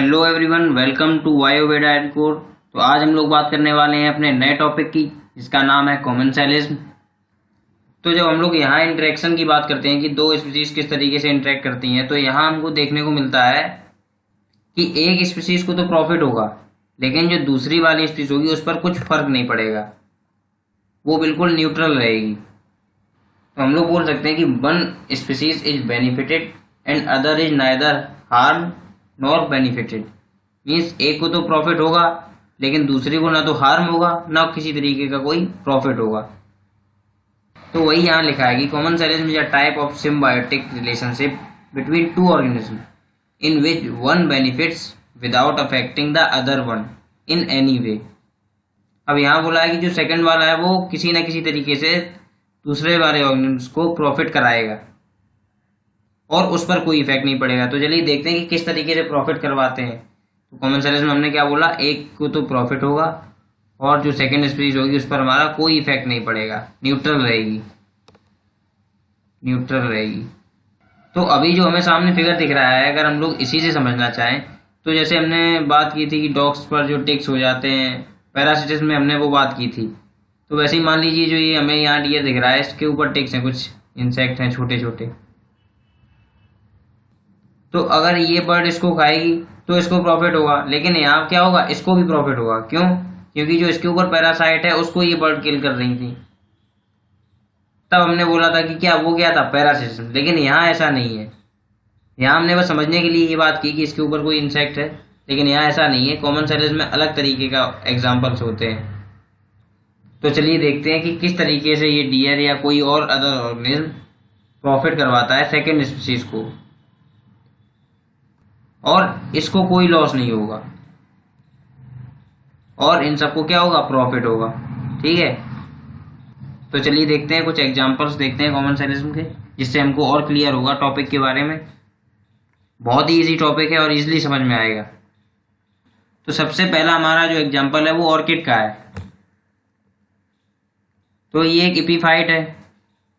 Hello everyone, welcome to वायोवेडा एडकोर। तो आज हम लोग बात करने वाले हैं अपने नए टॉपिक की, जिसका नाम है कॉमेंसैलिज्म। तो जब हम लोग यहाँ इंटरेक्शन की बात करते हैं कि दो स्पीसीज किस तरीके से इंटरेक्ट करती हैं, तो यहाँ हमको देखने को मिलता है कि एक स्पीसीज को तो प्रॉफिट होगा, लेकिन जो दूसरी वाली स्पीसीज होगी उस पर कुछ फर्क नहीं पड़ेगा, वो बिल्कुल न्यूट्रल रहेगी। तो हम लोग बोल सकते हैं कि one species is benefited and other is neither harm nor benefited. Means एक को तो प्रॉफिट होगा, लेकिन दूसरे को ना तो हार्म होगा ना किसी तरीके का कोई प्रॉफिट होगा। तो वही यहाँ लिखा है कि commensalism is a type of symbiotic relationship between two organism in which one benefits without affecting the other one in any way. अब यहाँ बोला है कि जो सेकंड वाला है वो किसी न किसी तरीके से दूसरे वाले ऑर्गेनिज्म को प्रॉफिट कराएगा और उस पर कोई इफेक्ट नहीं पड़ेगा। तो चलिए देखते हैं कि किस तरीके से प्रॉफिट करवाते हैं। तो कॉमेंसैलिज्म में हमने क्या बोला, एक को तो प्रॉफिट होगा और जो सेकंड स्पीसीज होगी उस पर हमारा कोई इफेक्ट नहीं पड़ेगा, न्यूट्रल रहेगी, न्यूट्रल रहेगी। तो अभी जो हमें सामने फिगर दिख रहा है, अगर हम लोग इसी से समझना चाहें तो जैसे हमने बात की थी कि डॉग्स पर जो टिक्स हो जाते हैं, पैरासिटिस में हमने वो बात की थी। तो वैसे ही मान लीजिए जो ये हमें यहाँ डियर दिख रहा है, इसके ऊपर टिक्स हैं, कुछ इंसेक्ट हैं छोटे छोटे। तो अगर ये बर्ड इसको खाएगी तो इसको प्रॉफिट होगा, लेकिन यहाँ क्या होगा, इसको भी प्रॉफिट होगा। क्यों? क्योंकि जो इसके ऊपर पैरासाइट है उसको ये बर्ड किल कर रही थी। तब हमने बोला था कि क्या वो क्या था, पैरासिटिज्म। लेकिन यहाँ ऐसा नहीं है। यहाँ हमने बस समझने के लिए ये बात की कि इसके ऊपर कोई इंसेक्ट है, लेकिन यहाँ ऐसा नहीं है। कॉमेंसैलिज्म में अलग तरीके का एग्जाम्पल्स होते हैं। तो चलिए देखते हैं कि किस तरीके से ये डियर या कोई और अदर ऑर्गेनिज्म प्रॉफिट करवाता है सेकेंड स्पीसीज को, और इसको कोई लॉस नहीं होगा और इन सबको क्या होगा, प्रॉफिट होगा। ठीक है, तो चलिए देखते हैं, कुछ एग्जांपल्स देखते हैं कॉमेंसैलिज्म के, जिससे हमको और क्लियर होगा टॉपिक के बारे में। बहुत ही इजी टॉपिक है और इजीली समझ में आएगा। तो सबसे पहला हमारा जो एग्जांपल है वो ऑर्किड का है। तो ये एक एपीफाइट है।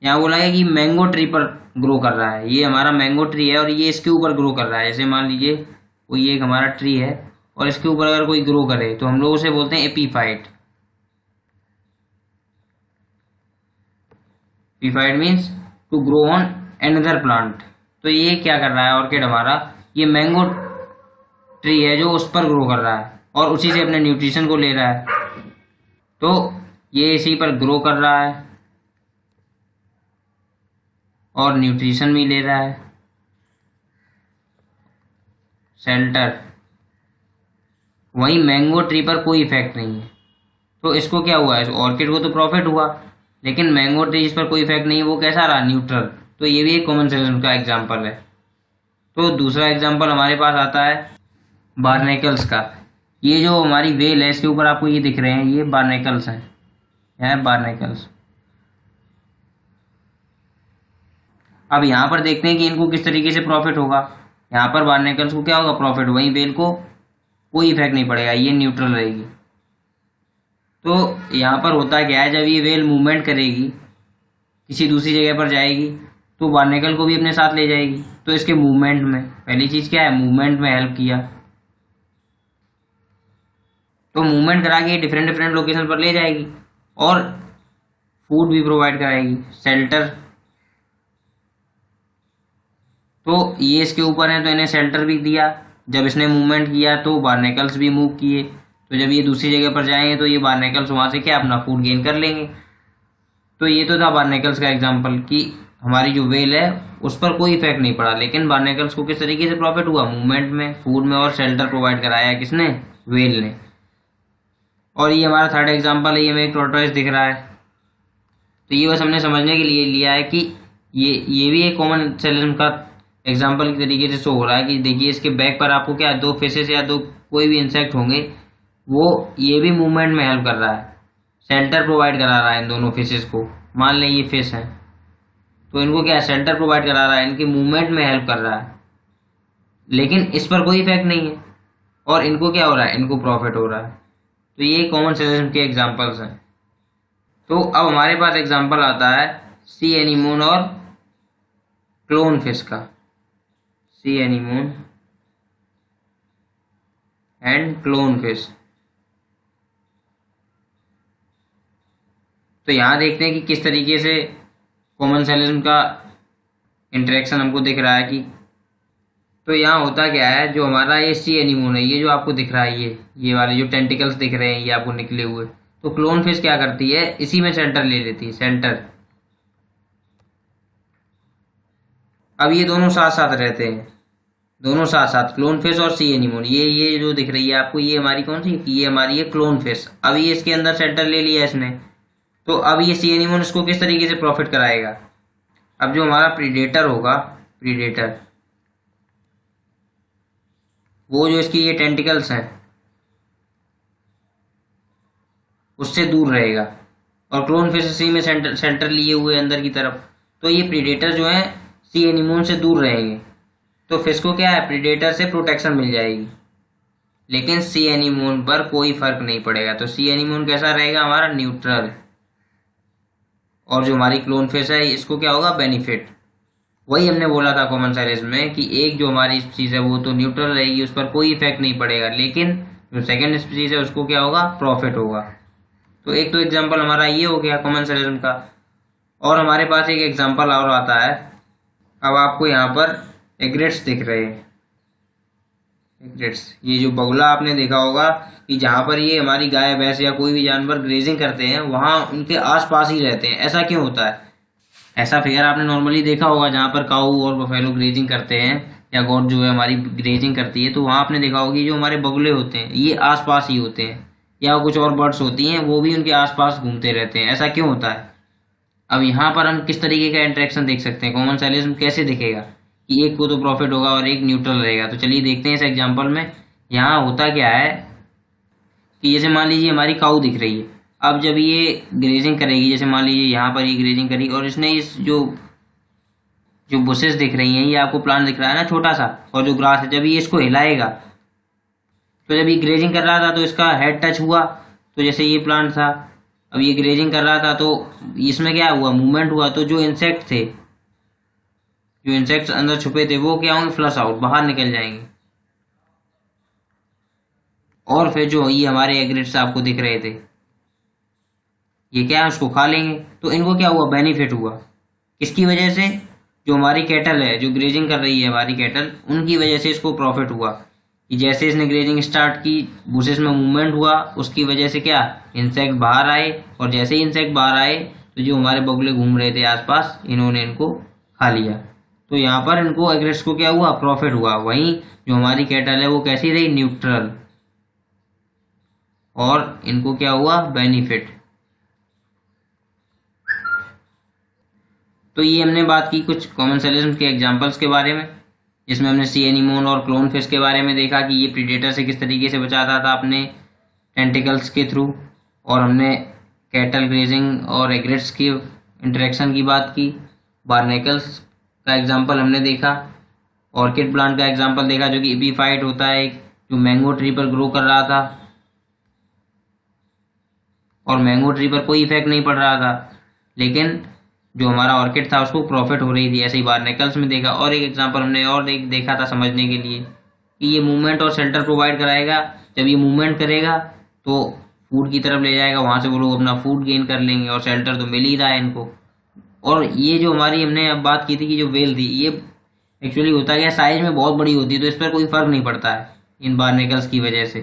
यहाँ बोला है कि मैंगो ट्री पर ग्रो कर रहा है। ये हमारा मैंगो ट्री है और ये इसके ऊपर ग्रो कर रहा है। जैसे मान लीजिए वो ये एक हमारा ट्री है और इसके ऊपर अगर कोई ग्रो करे तो हम लोग उसे बोलते हैं epiphyte. Epiphyte means to grow on another plant. तो ये क्या कर रहा है ऑर्किड हमारा, ये मैंगो ट्री है जो उस पर ग्रो कर रहा है और उसी से अपने न्यूट्रिशन को ले रहा है। तो ये इसी पर ग्रो कर रहा है और न्यूट्रिशन भी ले रहा है, शेल्टर। वहीं मैंगो ट्री पर कोई इफेक्ट नहीं है। तो इसको क्या हुआ है, ऑर्किड को तो प्रॉफिट हुआ, लेकिन मैंगो ट्री इस पर कोई इफेक्ट नहीं है, वो कैसा रहा, न्यूट्रल। तो ये भी एक कॉमेंसैलिज्म का एग्जांपल है। तो दूसरा एग्जांपल हमारे पास आता है बार्नेकल्स का। ये जो हमारी वेल है, इसके ऊपर आपको ये दिख रहे हैं, ये बार्नेकल्स हैं, यहाँ बार्नेकल्स। अब यहाँ पर देखते हैं कि इनको किस तरीके से प्रॉफिट होगा। यहाँ पर बार्नेकल्स को क्या होगा, प्रॉफिट। वहीं वेल को कोई इफेक्ट नहीं पड़ेगा, ये न्यूट्रल रहेगी। तो यहाँ पर होता क्या है, जब ये वेल मूवमेंट करेगी, किसी दूसरी जगह पर जाएगी, तो बार्नेकल को भी अपने साथ ले जाएगी। तो इसके मूवमेंट में पहली चीज क्या है, मूवमेंट में हेल्प किया। तो मूवमेंट करा के डिफरेंट डिफरेंट लोकेशन पर ले जाएगी और फूड भी प्रोवाइड कराएगी, शेल्टर। तो ये इसके ऊपर है तो इन्हें शेल्टर भी दिया। जब इसने मूवमेंट किया तो बार्नेकल्स भी मूव किए। तो जब ये दूसरी जगह पर जाएंगे तो ये बार्नेकल्स वहां से क्या अपना फूड गेन कर लेंगे। तो ये तो था बार्नेकल्स का एग्जांपल कि हमारी जो वेल है उस पर कोई इफेक्ट नहीं पड़ा, लेकिन बार्नेकल्स को किस तरीके से प्रॉफिट हुआ, मूवमेंट में, फूड में और शेल्टर प्रोवाइड कराया किसने, वेल ने। और ये हमारा थर्ड एग्जाम्पल है, ये हमें एक टॉर्टोइस दिख रहा है। तो ये बस हमने समझने के लिए लिया है कि ये भी एक कॉमेंसैलिज्म का एग्जाम्पल की तरीके से शो हो रहा है कि देखिए इसके बैक पर आपको क्या दो फिशेस या दो कोई भी इंसेक्ट होंगे, वो ये भी मूवमेंट में हेल्प कर रहा है, शेल्टर प्रोवाइड करा रहा है इन दोनों फिशेस को। मान लें ये फिश है तो इनको क्या शेल्टर प्रोवाइड करा रहा है, इनकी मूवमेंट में हेल्प कर रहा है, लेकिन इस पर कोई इफेक्ट नहीं है और इनको क्या हो रहा है, इनको प्रॉफिट हो रहा है। तो ये कॉमेंसैलिज्म के एग्जाम्पल्स हैं। तो अब हमारे पास एग्जाम्पल आता है सी एनीमोन और क्लोन फिश का। सी एनीमोन एंड क्लोन फिश। तो यहाँ देखते हैं कि किस तरीके से कॉमेंसैलिज्म का इंटरेक्शन हमको दिख रहा है कि तो यहाँ होता क्या है, जो हमारा ये सी एनीमोन है, ये जो आपको दिख रहा है, ये वाले जो टेंटिकल्स दिख रहे हैं ये आपको निकले हुए, तो क्लोन फिश क्या करती है, इसी में सेंटर ले लेती है, सेंटर। अब ये दोनों साथ साथ रहते हैं, दोनों साथ साथ, क्लोन फिश और सी एनीमोन। ये जो दिख रही है आपको, ये हमारी कौन सी, ये हमारी है क्लोन फिश। अब ये इसके अंदर सेंटर ले लिया इसने, तो अब ये सी एनीमोन इसको किस तरीके से प्रॉफिट कराएगा। अब जो हमारा प्रीडेटर होगा, प्रीडेटर, वो जो इसकी ये टेंटिकल्स हैं उससे दूर रहेगा, और क्लोन फिश इसी में सेंटर लिए हुए अंदर की तरफ, तो ये प्रीडेटर जो है सी एनीमोन से दूर रहेंगे, तो फिश को क्या है, प्रीडेटर से प्रोटेक्शन मिल जाएगी। लेकिन सी एनीमोन पर कोई फर्क नहीं पड़ेगा, तो सी एनीमोन कैसा रहेगा हमारा, न्यूट्रल। और जो हमारी क्लोन फिश है इसको क्या होगा, बेनिफिट। वही हमने बोला था कॉमेंसैलिज्म में कि एक जो हमारी स्पीसीज है वो तो न्यूट्रल रहेगी, उस पर कोई इफेक्ट नहीं पड़ेगा, लेकिन जो सेकंड स्पीसीज है उसको क्या होगा, प्रॉफिट होगा। तो एक तो एग्जांपल हमारा ये हो गया कॉमेंसैलिज्म का, और हमारे पास एक एग्जांपल और आता है। अब आपको यहाँ पर एग्रेट्स दिख रहे हैं, एग्रेट्स, ये जो बगुला आपने देखा होगा कि जहाँ पर ये हमारी गाय भैंस या कोई भी जानवर ग्रेजिंग करते हैं वहाँ उनके आसपास ही रहते हैं। ऐसा क्यों होता है, ऐसा फिगर आपने नॉर्मली देखा होगा जहाँ पर काऊ और बफेलो ग्रेजिंग करते हैं या गॉड जो है हमारी ग्रेजिंग करती है, तो वहाँ आपने देखा होगा कि जो हमारे बगुले होते हैं ये आसपास ही होते हैं, या कुछ और बर्ड्स होती हैं वो भी उनके आसपास घूमते रहते हैं। ऐसा क्यों होता है। अब यहाँ पर हम किस तरीके का इंटरेक्शन देख सकते हैं, कॉमेंसैलिज्म कैसे दिखेगा कि एक को तो प्रॉफिट होगा और एक न्यूट्रल रहेगा। तो चलिए देखते हैं इस एग्जाम्पल में। यहाँ होता क्या है कि जैसे मान लीजिए हमारी काऊ दिख रही है, अब जब ये ग्रेजिंग करेगी, जैसे मान लीजिए यहाँ पर ये ग्रेजिंग करेगी और इसने इस जो बुशेस दिख रही हैं, ये आपको प्लांट दिख रहा है ना छोटा सा, और जो ग्रास है, जब ये इसको हिलाएगा, तो जब ये ग्रेजिंग कर रहा था तो इसका हेड टच हुआ, तो जैसे ये प्लांट था, अब ये ग्रेजिंग कर रहा था तो इसमें क्या हुआ, मूवमेंट हुआ, तो जो इंसेक्ट थे, जो इंसेक्ट्स अंदर छुपे थे वो क्या होंगे, फ्लश आउट, बाहर निकल जाएंगे। और फिर जो ये हमारे एग्रेट्स आपको दिख रहे थे, ये क्या है, उसको खा लेंगे। तो इनको क्या हुआ, बेनिफिट हुआ, किसकी वजह से, जो हमारी कैटल है, जो ग्रेजिंग कर रही है हमारी कैटल, उनकी वजह से इसको प्रॉफिट हुआ कि जैसे इसने ग्रेजिंग स्टार्ट की, बुशेस में मूवमेंट हुआ, उसकी वजह से क्या, इंसेक्ट बाहर आए, और जैसे ही इंसेक्ट बाहर आए तो जो हमारे बगुले घूम रहे थे आसपास, इन्होंने इनको खा लिया। तो यहाँ पर इनको एग्रेट्स को क्या हुआ, प्रॉफिट हुआ। वहीं जो हमारी कैटल है वो कैसी रही, न्यूट्रल, और इनको क्या हुआ, बेनिफिट। तो ये हमने बात की कुछ कॉमेंसैलिज्म के एग्जांपल्स के बारे में, जिसमें हमने सी एनीमोन और क्लोन फिश के बारे में देखा कि ये प्रीडेटर से किस तरीके से बचाता था अपने टेंटिकल्स के थ्रू, और हमने कैटल ग्रेजिंग और एग्रेट्स की इंटरेक्शन की बात की। बार्नेकल्स का एग्जांपल हमने देखा, ऑर्किड प्लांट का एग्जांपल देखा जो कि एपीफाइट होता है, जो मैंगो ट्री पर ग्रो कर रहा था और मैंगो ट्री पर कोई इफेक्ट नहीं पड़ रहा था, लेकिन जो हमारा ऑर्किड था उसको प्रॉफिट हो रही थी। ऐसे ही बार्नेकल्स में देखा। और एक एग्जांपल हमने और एक देखा था समझने के लिए कि ये मूवमेंट और शेल्टर प्रोवाइड कराएगा। जब ये मूवमेंट करेगा तो फूड की तरफ ले जाएगा, वहां से वो लोग अपना फूड गेन कर लेंगे, और शेल्टर तो मिल ही रहा है इनको। और ये जो हमारी हमने अब बात की थी कि जो वेल थी, ये एक्चुअली होता क्या, साइज में बहुत बड़ी होती है, तो इस पर कोई फर्क नहीं पड़ता है इन बार्नेकल्स की वजह से।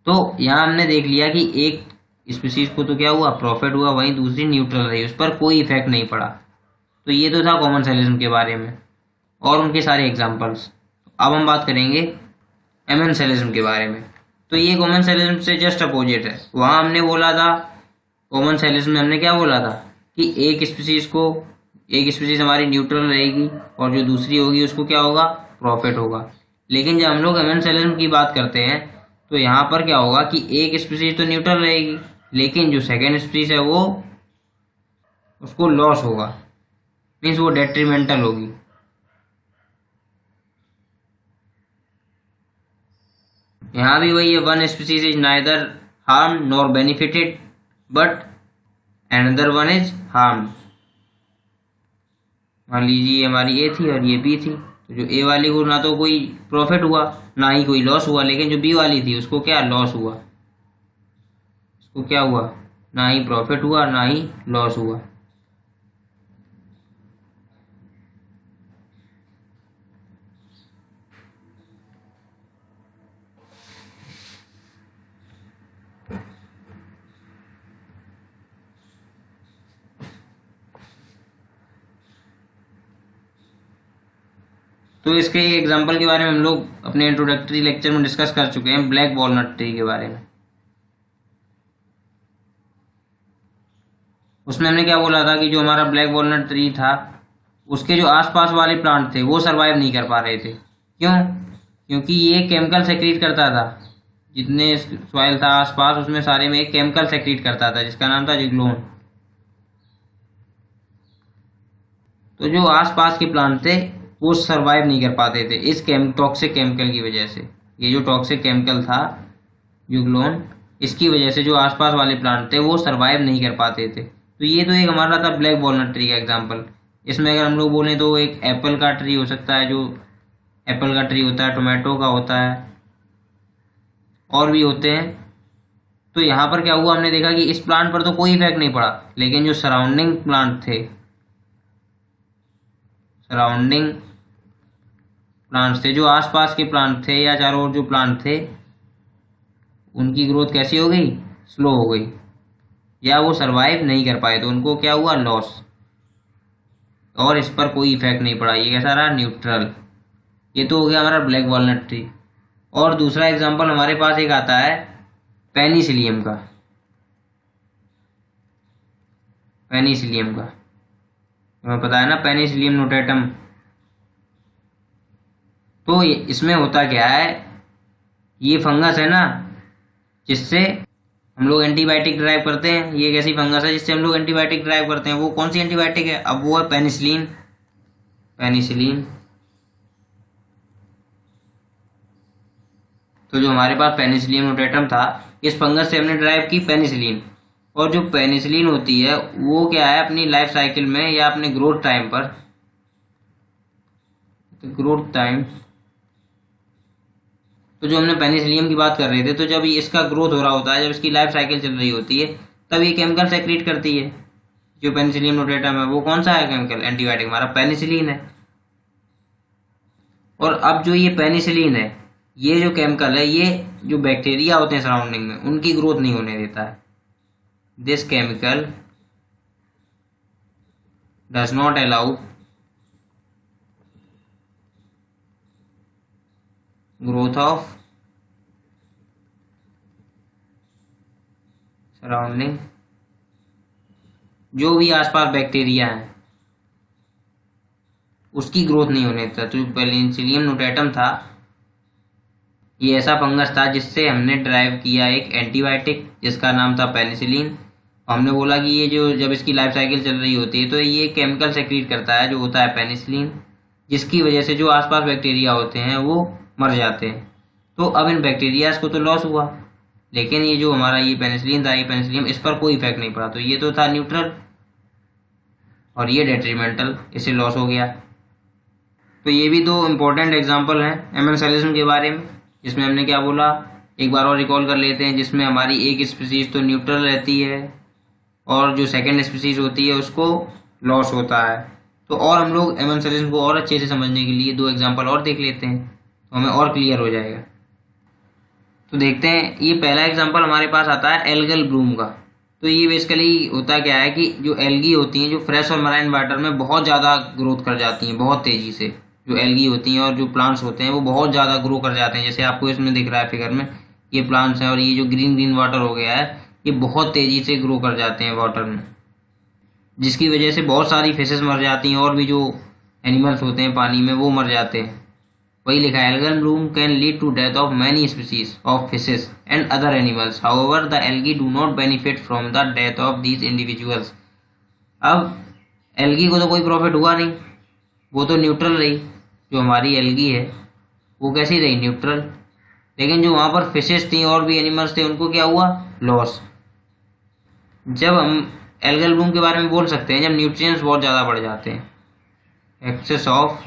तो यहाँ हमने देख लिया कि एक स्पीसीज को तो क्या हुआ, प्रॉफिट हुआ, वहीं दूसरी न्यूट्रल रही, उस पर कोई इफेक्ट नहीं पड़ा। तो ये तो था कॉमेंसैलिज्म के बारे में और उनके सारे एग्जांपल्स। अब हम बात करेंगे एमेंसैलिज्म के बारे में। तो ये कॉमेंसैलिज्म से जस्ट अपोजिट है। वहाँ हमने बोला था, कॉमेंसैलिज्म में हमने क्या बोला था कि एक स्पीसीज हमारी न्यूट्रल रहेगी और जो दूसरी होगी उसको क्या होगा, प्रॉफिट होगा। लेकिन जब हम लोग एमेंसैलिज्म की बात करते हैं तो यहाँ पर क्या होगा कि एक स्पीसीज तो न्यूट्रल रहेगी, लेकिन जो सेकेंड स्पीसीज है वो उसको लॉस होगा, मीन्स वो डेट्रीमेंटल होगी। यहाँ भी वही है, one species is neither harm nor benefited but another one is harm. मान लीजिए हमारी ए थी और ये बी थी, तो जो ए वाली को ना तो कोई प्रॉफिट हुआ ना ही कोई लॉस हुआ, लेकिन जो बी वाली थी उसको क्या लॉस हुआ, उसको क्या हुआ, ना ही प्रॉफिट हुआ ना ही लॉस हुआ। तो इसके एग्जाम्पल के बारे में हम लोग अपने इंट्रोडक्टरी लेक्चर में डिस्कस कर चुके हैं, ब्लैक वॉलनट ट्री के बारे में। उसमें हमने क्या बोला था कि जो हमारा ब्लैक वॉलनट ट्री था उसके जो आसपास वाले प्लांट थे वो सरवाइव नहीं कर पा रहे थे। क्यों? क्योंकि ये केमिकल सेक्रीट करता था, जितने सॉइल था आसपास उसमें सारे में एक केमिकल सेक्रीट करता था जिसका नाम था जिग्लोन। तो जो आसपास के प्लांट थे वो सरवाइव नहीं कर पाते थे इस टॉक्सिक केमिकल की वजह से। ये जो टॉक्सिक केमिकल था जिग्लोन, इसकी वजह से जो आसपास वाले प्लांट थे वो सरवाइव नहीं कर पाते थे। तो ये तो एक हमारा था ब्लैक वॉलनट ट्री का एग्जाम्पल। इसमें अगर हम लोग बोलें तो एक एप्पल का ट्री हो सकता है, जो एप्पल का ट्री होता है, टोमेटो का होता है, और भी होते हैं। तो यहाँ पर क्या हुआ, हमने देखा कि इस प्लांट पर तो कोई इफेक्ट नहीं पड़ा, लेकिन जो सराउंडिंग प्लांट थे, सराउंडिंग प्लांट्स थे, जो आसपास के प्लांट थे या चारों ओर जो प्लांट थे, उनकी ग्रोथ कैसी हो गई, स्लो हो गई, या वो सरवाइव नहीं कर पाए, तो उनको क्या हुआ, लॉस, और इस पर कोई इफेक्ट नहीं पड़ा। ये कैसा रहा, न्यूट्रल। ये तो हो गया हमारा ब्लैक वॉलनट ट्री। और दूसरा एग्जांपल हमारे पास एक आता है पेनिसिलियम का। पेनिसिलियम का तुम्हें पता है ना, पेनिसिलियम नोटेटम। तो इसमें होता क्या है, ये फंगस है ना जिससे हम लोग एंटीबायोटिक ड्राइव करते हैं। ये एक ऐसी फंगस है जिससे हम लोग एंटीबायोटिक ड्राइव करते हैं। वो कौन सी एंटीबायोटिक है, अब वो है पेनिसिलिन। पेनिसिलिन। तो जो हमारे पास पेनिसिलियम नोटेटम था, इस फंगस से हमने ड्राइव की पेनिसिलिन। और जो पेनिसिलिन होती है वो क्या है, अपनी लाइफ साइकिल में या अपने ग्रोथ टाइम पर, ग्रोथ टाइम, तो जो हमने पेनिसिलियम की बात कर रहे थे, तो जब इसका ग्रोथ हो रहा होता है, जब इसकी लाइफ साइकिल चल रही होती है, तब ये केमिकल सेक्रीट करती है। जो पेनिसिलियम नोटेटम है वो कौन सा है केमिकल, एंटीबायोटिक हमारा पेनिसिलिन है। और अब जो ये पेनिसिलिन है, ये जो केमिकल है, ये जो बैक्टीरिया होते हैं सराउंडिंग में, उनकी ग्रोथ नहीं होने देता है। This chemical does not allow growth of surrounding, जो भी आसपास बैक्टीरिया है उसकी ग्रोथ नहीं होने देता। तो पेनिसिलियम नोटेटम था, ये ऐसा फंगस था जिससे हमने ड्राइव किया एक एंटीबायोटिक जिसका नाम था पेनिसिलिन। हमने बोला कि ये जो जब इसकी लाइफ साइकिल चल रही होती है तो ये केमिकल सेक्रीट करता है जो होता है पेनिसिलिन, जिसकी वजह से जो आसपास बैक्टीरिया होते हैं वो मर जाते हैं। तो अब इन बैक्टीरियाज को तो लॉस हुआ, लेकिन ये जो हमारा ये पेनिसिलिन था, ये पेनिसिलियम, इस पर कोई इफेक्ट नहीं पड़ा। तो ये तो था न्यूट्रल और ये डेट्रीमेंटल, इसे लॉस हो गया। तो ये भी दो इम्पोर्टेंट एग्जाम्पल हैं एमेंसेलिज्म के बारे में, जिसमें हमने क्या बोला, एक बार और रिकॉल कर लेते हैं। जिसमें हमारी एक स्पीसीज तो न्यूट्रल रहती है और जो सेकंड स्पीसीज होती है उसको लॉस होता है। तो और हम लोग एमेंसेलिज्म को और अच्छे से समझने के लिए दो एग्जाम्पल और देख लेते हैं, तो हमें और क्लियर हो जाएगा। तो देखते हैं, ये पहला एग्जाम्पल हमारे पास आता है एल्गल ब्लूम का। तो ये बेसिकली होता क्या है कि जो एल्गी होती हैं, जो फ्रेश और मराइन वाटर में बहुत ज़्यादा ग्रोथ कर जाती हैं, बहुत तेज़ी से। जो एल्गी होती हैं और जो प्लांट्स होते हैं वो बहुत ज़्यादा ग्रो कर जाते हैं। जैसे आपको इसमें दिख रहा है फिगर में, ये प्लांट्स हैं और ये जो ग्रीन ग्रीन वाटर हो गया है, ये बहुत तेज़ी से ग्रो कर जाते हैं वाटर में, जिसकी वजह से बहुत सारी फिशेस मर जाती हैं और भी जो एनिमल्स होते हैं पानी में वो मर जाते हैं। वही लिखा है, algal bloom can lead to death of many species of fishes and other animals, however the algae do not benefit from the death of these individuals. अब एल्गी को तो कोई प्रॉफिट हुआ नहीं, वो तो न्यूट्रल रही। जो हमारी एल्गी है वो कैसी रही, न्यूट्रल। लेकिन जो वहाँ पर फिशेस थी और भी एनिमल्स थे, उनको क्या हुआ, लॉस। जब हम एल्गल ब्लूम के बारे में बोल सकते हैं जब न्यूट्रिएंट्स बहुत ज़्यादा बढ़ जाते हैं, एक्सेस ऑफ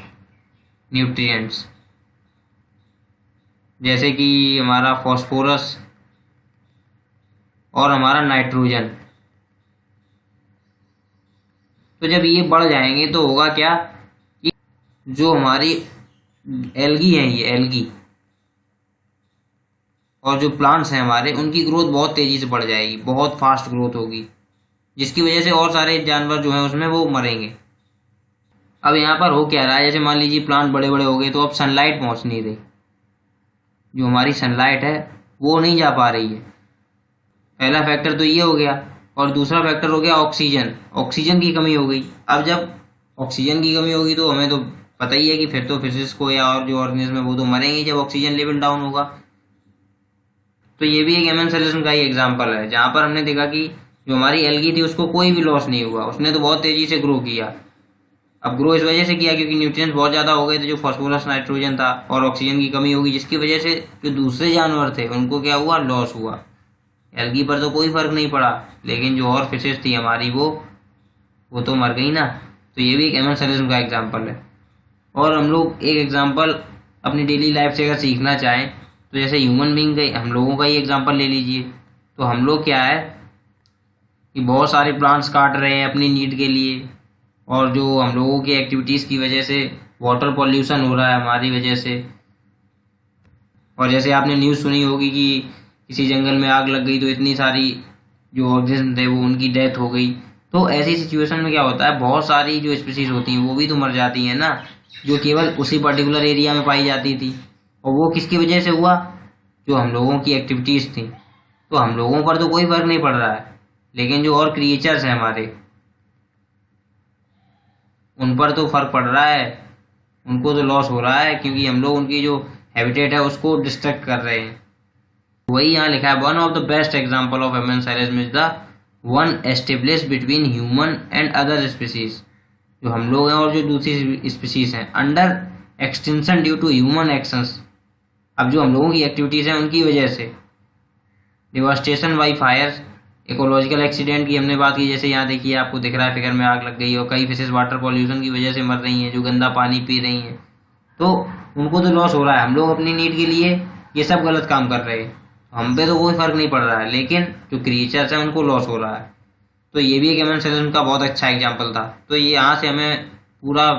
न्यूट्रिएंट्स, जैसे कि हमारा फॉस्फोरस और हमारा नाइट्रोजन। तो जब ये बढ़ जाएंगे तो होगा क्या कि जो हमारी एल्गी हैं, ये एल्गी और जो प्लांट्स हैं हमारे, उनकी ग्रोथ बहुत तेजी से बढ़ जाएगी, बहुत फास्ट ग्रोथ होगी, जिसकी वजह से और सारे जानवर जो हैं उसमें वो मरेंगे। अब यहाँ पर हो क्या रहा है, जैसे मान लीजिए प्लांट बड़े बड़े हो गए तो अब सनलाइट पहुंच नहीं रही, जो हमारी सनलाइट है वो नहीं जा पा रही है। पहला फैक्टर तो ये हो गया, और दूसरा फैक्टर हो गया ऑक्सीजन। ऑक्सीजन की कमी हो गई। अब जब ऑक्सीजन की कमी होगी तो हमें तो पता ही है कि फिर तो फिशिस को या और जो ऑर्गेनिज्म है वो तो मरेंगे जब ऑक्सीजन लेवल डाउन होगा। तो ये भी एक एमेंसलिज्म का ही एग्जाम्पल है, जहाँ पर हमने देखा कि जो हमारी एल्गी थी उसको कोई भी लॉस नहीं हुआ, उसने तो बहुत तेजी से ग्रो किया। अब ग्रो इस वजह से किया क्योंकि न्यूट्रिएंट्स बहुत ज़्यादा हो गए थे, जो फॉस्फोरस नाइट्रोजन था, और ऑक्सीजन की कमी होगी, जिसकी वजह से जो दूसरे जानवर थे उनको क्या हुआ, लॉस हुआ। एल्गी पर तो कोई फर्क नहीं पड़ा, लेकिन जो और फिशेस थी हमारी वो तो मर गई ना। तो ये भी एक एमेंसलिज्म का एग्जाम्पल है। और हम लोग एक एग्जाम्पल अपनी डेली लाइफ से अगर सीखना चाहें तो जैसे ह्यूमन बीइंग का, हम लोगों का ही एग्जाम्पल ले लीजिए। तो हम लोग क्या है कि बहुत सारे प्लांट्स काट रहे हैं अपनी नीड के लिए, और जो हम लोगों की एक्टिविटीज़ की वजह से वाटर पॉल्यूशन हो रहा है हमारी वजह से। और जैसे आपने न्यूज़ सुनी होगी कि किसी जंगल में आग लग गई तो इतनी सारी जो ऑर्गेनिज्म थे वो उनकी डेथ हो गई। तो ऐसी सिचुएशन में क्या होता है, बहुत सारी जो स्पीसीज होती हैं वो भी तो मर जाती हैं ना, जो केवल उसी पर्टिकुलर एरिया में पाई जाती थी। और वो किसकी वजह से हुआ, जो हम लोगों की एक्टिविटीज़ थी। तो हम लोगों पर तो कोई फर्क नहीं पड़ रहा है, लेकिन जो और क्रिएचर्स हैं हमारे, उन पर तो फर्क पड़ रहा है, उनको तो लॉस हो रहा है, क्योंकि हम लोग उनकी जो हैबिटेट है उसको डिस्ट्रक्ट कर रहे हैं। वही यहाँ लिखा है, one of the best example of amensalism is the one establish between human and other species. जो हम लोग हैं और जो दूसरी स्पीसीज हैं, under extinction due to human actions. अब जो हम लोगों की एक्टिविटीज़ हैं उनकी वजह से, devastation by fire, ecological accident की हमने बात की, जैसे यहाँ देखिए आपको दिख रहा है फिगर में आग लग गई, और कई फिशेज वाटर पॉल्यूशन की वजह से मर रही हैं, जो गंदा पानी पी रही हैं। तो उनको तो लॉस हो रहा है, हम लोग अपनी नीड के लिए ये सब गलत काम कर रहे हैं, हम पे तो कोई फर्क नहीं पड़ रहा है, लेकिन जो क्रिएचर्स हैं उनको लॉस हो रहा है। तो ये भी एक एमेंसलिज्म का बहुत अच्छा एग्जाम्पल था। तो ये यहाँ से हमें पूरा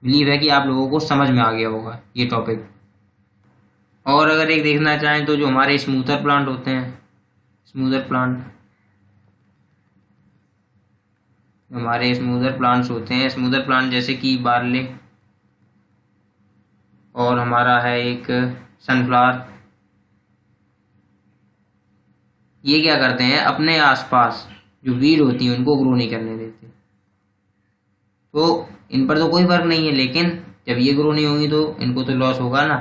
बिलीव है कि आप लोगों को समझ में आ गया होगा ये टॉपिक। और अगर एक देखना चाहें तो जो हमारे स्मूथर प्लांट होते हैं, स्मूथर प्लांट, हमारे स्मूथर प्लांट्स होते हैं, स्मूथर प्लांट जैसे कि बार्ले, और हमारा है एक सनफ्लावर। ये क्या करते हैं, अपने आसपास जो वीड होती हैं उनको ग्रो नहीं करने देते। तो इन पर तो कोई फर्क नहीं है, लेकिन जब ये ग्रो नहीं होंगी तो इनको तो लॉस होगा ना।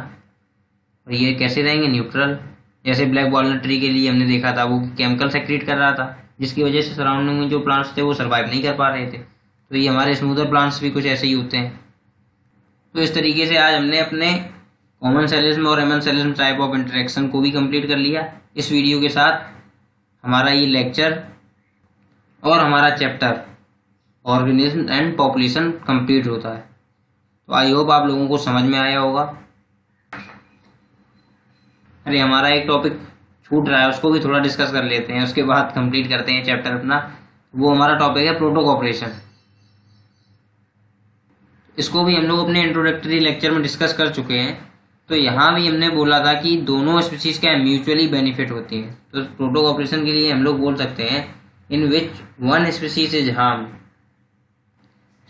और ये कैसे रहेंगे, न्यूट्रल। जैसे ब्लैक वॉलनट ट्री के लिए हमने देखा था, वो केमिकल सेक्रेट कर रहा था, जिसकी वजह से सराउंडिंग में जो प्लांट्स थे वो सर्वाइव नहीं कर पा रहे थे। तो ये हमारे स्मूथर प्लांट्स भी कुछ ऐसे ही होते हैं। तो इस तरीके से आज हमने अपने कॉमेंसलिज्म और एमेंसलिज्म टाइप ऑफ इंटरेक्शन को भी कंप्लीट कर लिया। इस वीडियो के साथ हमारा ये लेक्चर और हमारा chapter organism and population complete होता है। तो आई होप आप लोगों को समझ में आया होगा। अरे हमारा एक टॉपिक छूट रहा है, उसको भी थोड़ा डिस्कस कर लेते हैं, उसके बाद कंप्लीट करते हैं चैप्टर अपना। वो हमारा टॉपिक है प्रोटोकॉपरेशन। इसको भी हम लोग अपने इंट्रोडक्टरी लेक्चर में डिस्कस कर चुके हैं। तो यहाँ भी हमने बोला था कि दोनों स्पीसीज क्या म्यूचुअली बेनिफिट होती हैं। तो प्रोटोकॉपरेशन के लिए हम लोग बोल सकते हैं in which one species is harm,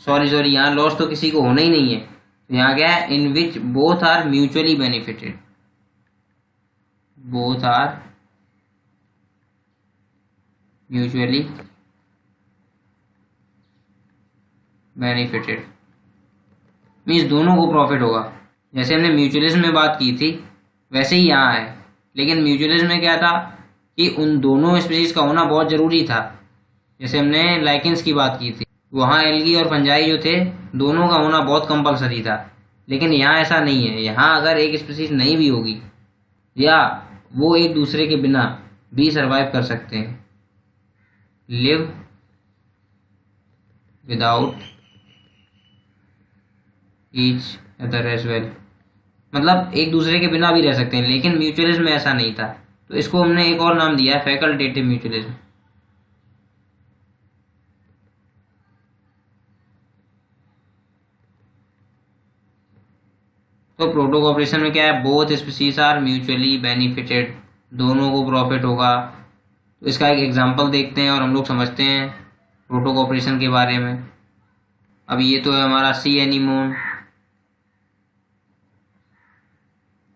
sorry यहाँ लॉस तो किसी को होना ही नहीं है। तो यहाँ क्या है, in which both are mutually benefited, both are mutually benefited, means दोनों को प्रॉफिट होगा। जैसे हमने म्यूचुअलिज्म में बात की थी वैसे ही यहाँ है, लेकिन म्यूचुअलिज्म में क्या था कि उन दोनों स्पीसीज का होना बहुत ज़रूरी था। जैसे हमने लाइकेंस की बात की थी, वहाँ एल्गी और फंजाई जो थे दोनों का होना बहुत कंपलसरी था, लेकिन यहाँ ऐसा नहीं है। यहाँ अगर एक स्पीसीज नहीं भी होगी या वो एक दूसरे के बिना भी सरवाइव कर सकते हैं, live without each other as well, मतलब एक दूसरे के बिना भी रह सकते हैं, लेकिन म्यूचुअलिज्म में ऐसा नहीं था। तो इसको हमने एक और नाम दिया है, फैकल्टेटिव म्यूचुअलिज्म। तो प्रोटो कॉपरेशन में क्या है, both species are mutually benefited, दोनों को प्रॉफिट होगा। तो इसका एक एग्जांपल देखते हैं और हम लोग समझते हैं प्रोटो कॉपरेशन के बारे में। अब ये तो है हमारा सी एनीमोन,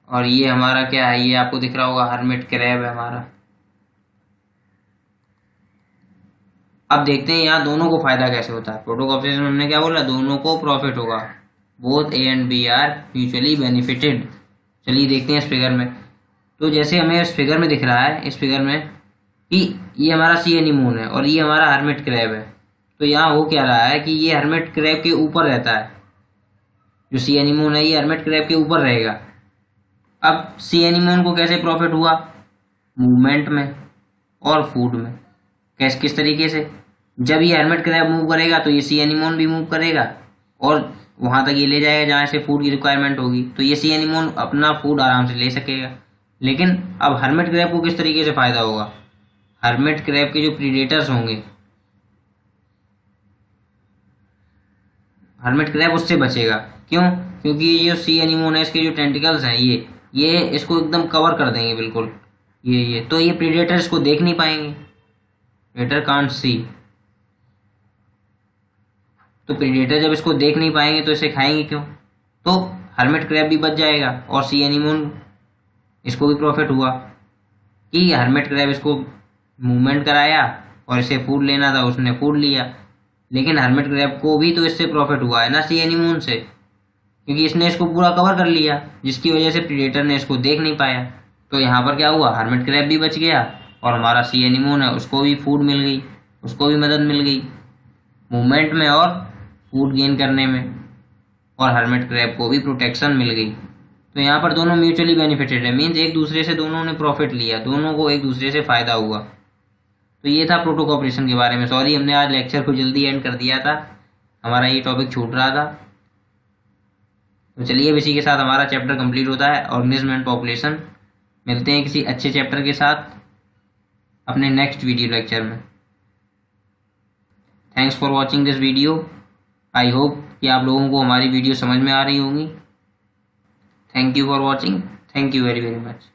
और ये हमारा क्या है, ये आपको दिख रहा होगा हर्मिट क्रैब है हमारा। अब देखते हैं यहाँ दोनों को फायदा कैसे होता है। प्रोटो कॉपरेशन में हमने क्या बोला, दोनों को प्रॉफिट होगा, both A and B are mutually benefited. चलिए देखते हैं इस फिगर में। तो जैसे हमें इस फिगर में दिख रहा है, इस फिगर में कि ये हमारा सी एनीमोन है और ये हमारा हर्मिट क्रैब है। तो यहाँ हो क्या रहा है कि ये हर्मिट क्रैब के ऊपर रहता है, जो सी एनीमोन है ये हर्मिट क्रैब के ऊपर रहेगा। अब सी एनीमोन को कैसे प्रॉफिट हुआ, मूवमेंट में और फूड में। कैसे, किस तरीके से, जब ये हर्मिट क्रैब मूव करेगा तो ये सी एनीमोन भी मूव करेगा और वहां तक ये ले जाएगा जहाँ से फूड की रिक्वायरमेंट होगी, तो ये सी एनीमोन अपना फूड आराम से ले सकेगा। लेकिन अब हर्मिट क्रैब को किस तरीके से फायदा होगा, हर्मिट क्रैब के जो प्रीडेटर्स होंगे, हर्मिट क्रैब उससे बचेगा। क्यों, क्योंकि ये जो सी एनीमोन है इसके जो टेंटिकल्स हैं ये इसको एकदम कवर कर देंगे बिल्कुल, ये तो ये प्रीडेटर इसको देख नहीं पाएंगे, प्रीडेटर कांट सी। तो प्रीडेटर जब इसको देख नहीं पाएंगे तो इसे खाएंगे क्यों, तो हर्मिट क्रैब भी बच जाएगा और सी एनीमोन इसको भी प्रॉफिट हुआ कि हर्मिट क्रैब इसको मूवमेंट कराया और इसे फूड लेना था, उसने फूड लिया। लेकिन हर्मिट क्रैब को भी तो इससे प्रॉफिट हुआ है ना सी एनीमोन से, क्योंकि इसने इसको पूरा कवर कर लिया, जिसकी वजह से प्रीडेटर ने इसको देख नहीं पाया। तो यहाँ पर क्या हुआ, हर्मिट क्रैब भी बच गया और हमारा सी एनीमोन है उसको भी फूड मिल गई, उसको भी मदद मिल गई मूवमेंट में और फूड गेन करने में, और हर्मिट क्रैब को भी प्रोटेक्शन मिल गई। तो यहाँ पर दोनों म्यूचुअली बेनिफिटेड है, मीन्स एक दूसरे से दोनों ने प्रॉफिट लिया, दोनों को एक दूसरे से फायदा हुआ। तो ये था प्रोटो कॉपरेशन के बारे में। सॉरी हमने आज लेक्चर को जल्दी एंड कर दिया था, हमारा ये टॉपिक छूट रहा था। तो चलिए अब इसी के साथ हमारा चैप्टर कंप्लीट होता है, ऑर्गेनिज्म एंड पॉपुलेशन। मिलते हैं किसी अच्छे चैप्टर के साथ अपने नेक्स्ट वीडियो लेक्चर में। Thanks for watching this video. I hope कि आप लोगों को हमारी वीडियो समझ में आ रही होंगी। Thank you for watching, thank you very very much.